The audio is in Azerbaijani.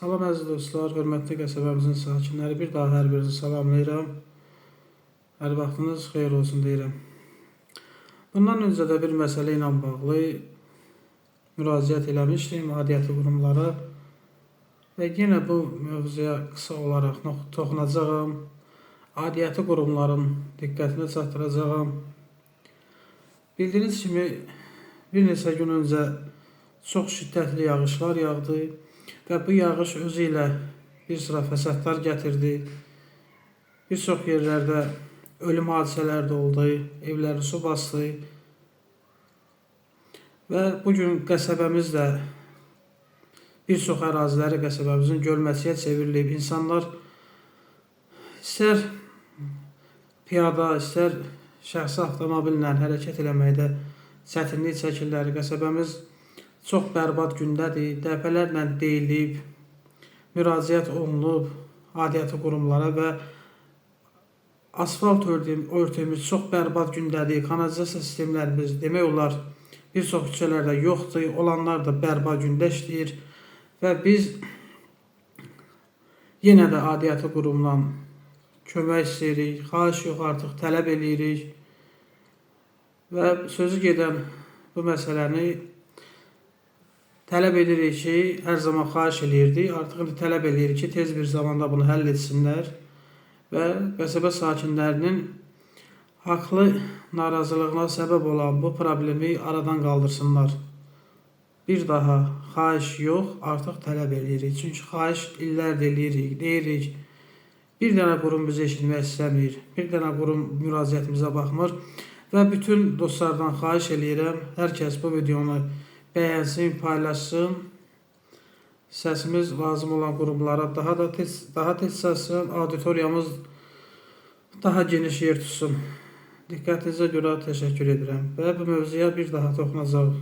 Salam əziz dostlar, hörmətli qəsəbəmizin sakinləri, bir daha hər birinizi salamlayıram. Hər vaxtınız xeyir olsun deyirəm. Bundan öncə də bir məsələ ilə bağlı müraciət eləmişdim aidiyyəti qurumlara və yenə bu mövzuya qısa olaraq toxunacağam. Aidiyyəti qurumların diqqətini çatdıracağam. Bildiyiniz kimi bir neçə gün öncə çox şiddətli yağışlar yağdı və bu yağış özü ilə bir sıra fəsadlar gətirdi. Bir çox yerlərdə ölüm hadisələri də oldu, evləri su bastı və bugün qəsəbəmiz də bir çox əraziləri qəsəbəmizin gölməçəyə çevrilib. İnsanlar istər piyada, istər şəxsi avtomobillə hərəkət eləməkdə çətinlik çəkirlər. Qəsəbəmiz çox bərbad gündədir. Dəfələrlə deyilib, müraciət olunub aidiyyəti qurumlara və asfalt örtüyümüz çox bərbad gündədir. Kanalizasiya sistemlərimiz demək olar bir çox küçələrdə yoxdur. Olanlar da bərbad gündə işləyir və biz yenə də aidiyyəti qurumdan kömək istəyirik. Xahiş yox, artıq tələb eləyirik və sözü gedən bu məsələni tələb edirik ki, hər zaman xahiş eləyirdik. Artıq indi tələb eləyirik ki, tez bir zamanda bunu həll etsinlər və qəsəbə sakinlərinin haqlı narazılığına səbəb olan bu problemi aradan qaldırsınlar. Bir daha xahiş yox, artıq tələb eləyirik. Çünki xahiş illərdir eləyirik, deyirik. Bir dənə qurum bizi eşitmək istəmir, bir dənə qurum müraciətimizə baxmır və bütün dostlardan xahiş eləyirəm, hər kəs bu videonu bəyənsin, paylaşsın. Səsimiz lazım olan qurumlara daha tez çatsın, auditoriyamız daha geniş yer tutsun. Diqqətinizə görə təşəkkür edirəm və bu mövzuya bir daha toxunacağıq.